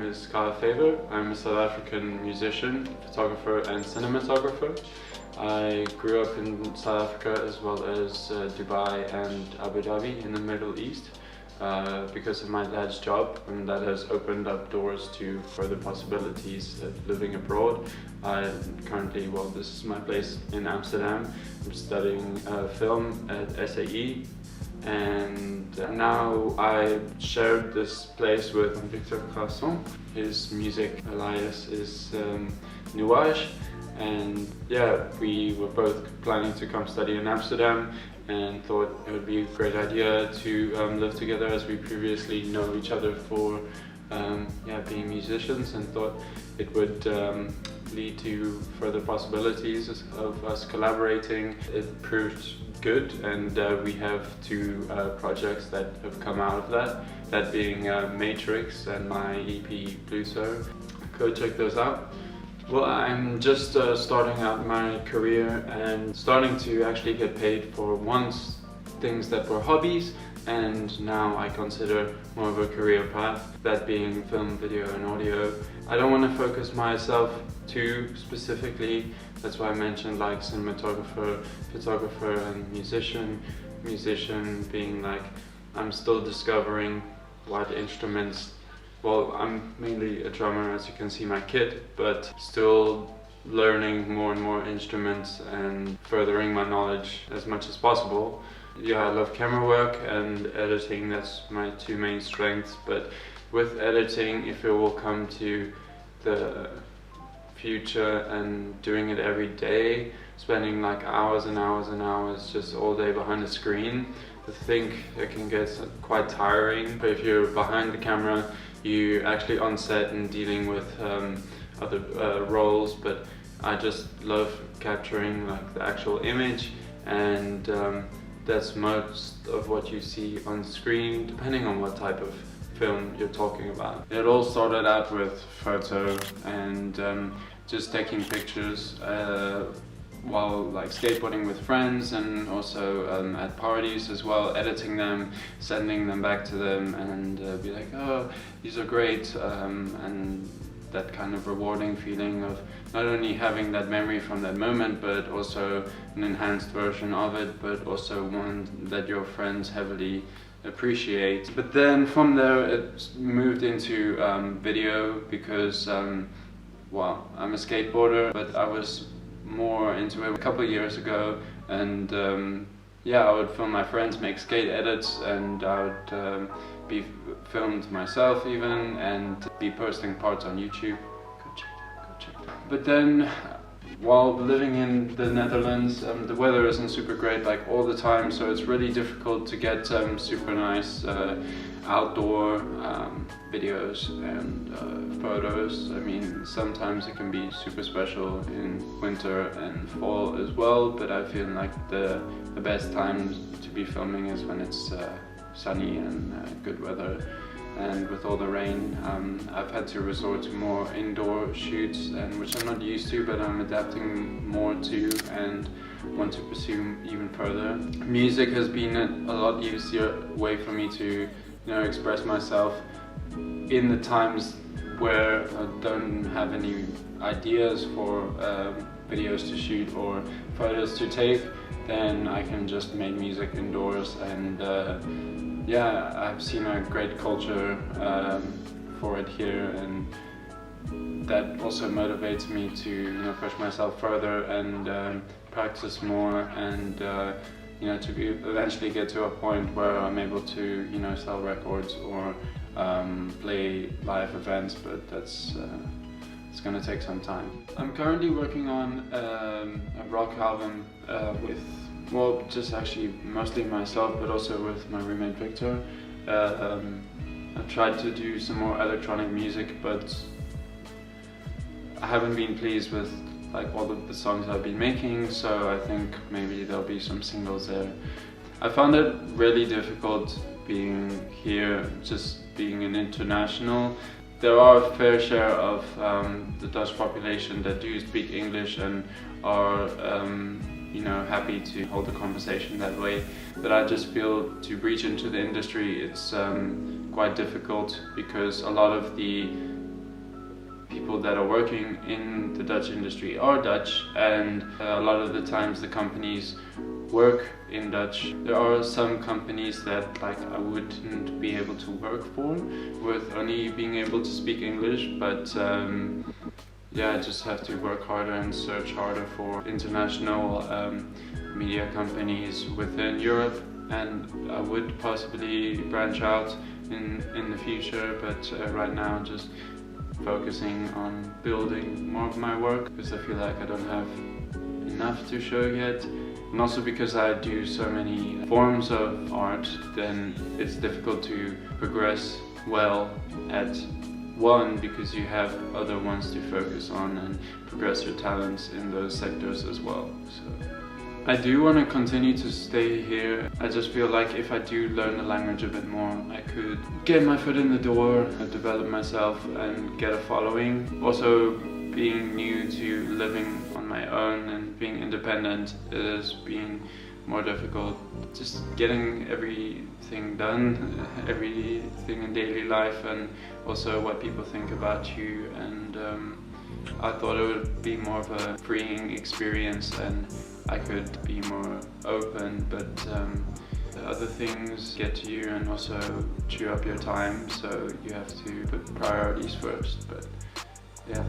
name is Faver. I'm a South African musician, photographer and cinematographer. I grew up in South Africa as well as Dubai and Abu Dhabi in the Middle East because of my dad's job, and that has opened up doors to further possibilities of living abroad. I currently, well, this is my place in Amsterdam. I'm studying film at SAE. And now I shared this place with Victor Crasson. His music alias is Nuage, and yeah, we were both planning to come study in Amsterdam and thought it would be a great idea to live together, as we previously know each other for being musicians, and thought it would lead to further possibilities of us collaborating. It proved good, and we have two projects that have come out of that, that being Matrix and my EP Pluto. Go check those out. Well, I'm just starting out my career and starting to actually get paid for once things that were hobbies, and now I consider more of a career path, that being film, video and audio. I don't want to focus myself too specifically. That's why I mentioned like cinematographer, photographer and musician. Musician being like, I'm still discovering what instruments. Well, I'm mainly a drummer, as you can see my kit, but still learning more and more instruments and furthering my knowledge as much as possible. Yeah, I love camera work and editing, that's my two main strengths, but with editing, if it will come to the future and doing it every day, spending like hours and hours and hours just all day behind a screen, I think it can get quite tiring. But if you're behind the camera, you're actually on set and dealing with other roles, but I just love capturing like the actual image, and that's most of what you see on screen, depending on what type of film you're talking about. It all started out with photo and just taking pictures while like skateboarding with friends, and also at parties as well, editing them, sending them back to them, and be like, oh, these are great, and that kind of rewarding feeling of not only having that memory from that moment, but also an enhanced version of it, but also one that your friends heavily appreciate. But then from there it moved into video, because well, I'm a skateboarder, but I was more into it a couple of years ago, and yeah, I would film my friends make skate edits, and I would be filmed myself even, and be posting parts on YouTube. Go check. But then, while living in the Netherlands, the weather isn't super great like all the time, so it's really difficult to get super nice outdoor videos and photos. I mean, sometimes it can be super special in winter and fall as well, but I feel like the best time to be filming is when it's sunny and good weather. And with all the rain, I've had to resort to more indoor shoots, and which I'm not used to, but I'm adapting more to and want to pursue even further. Music has been a lot easier way for me to, express myself in the times where I don't have any ideas for videos to shoot or photos to take. Then I can just make music indoors, and yeah, I've seen a great culture for it here, and that also motivates me to push myself further and practice more, and to eventually get to a point where I'm able to sell records or play live events, but that's it's gonna take some time. I'm currently working on a rock album with, well, just actually mostly myself, but also with my roommate Victor. I've tried to do some more electronic music, but I haven't been pleased with like all of the songs I've been making, so I think maybe there'll be some singles there. I found it really difficult being here, just being an international. There are a fair share of the Dutch population that do speak English and are happy to hold a conversation that way, but I just feel to breach into the industry it's quite difficult, because a lot of the people that are working in the Dutch industry are Dutch, and a lot of the times the companies work in Dutch. There are some companies that I wouldn't be able to work for with only being able to speak English, but yeah, I just have to work harder and search harder for international media companies within Europe, and I would possibly branch out in the future, but right now I'm just focusing on building more of my work because I feel like I don't have enough to show yet. And also because I do so many forms of art, then it's difficult to progress well at one because you have other ones to focus on and progress your talents in those sectors as well. So I do want to continue to stay here. I just feel like if I do learn the language a bit more, I could get my foot in the door, develop myself and get a following. Also, being new to living on my own and being independent is being more difficult. Just getting everything done, everything in daily life, and also what people think about you. And I thought it would be more of a freeing experience and I could be more open, but other things get to you and also chew up your time, so you have to put priorities first. But yeah.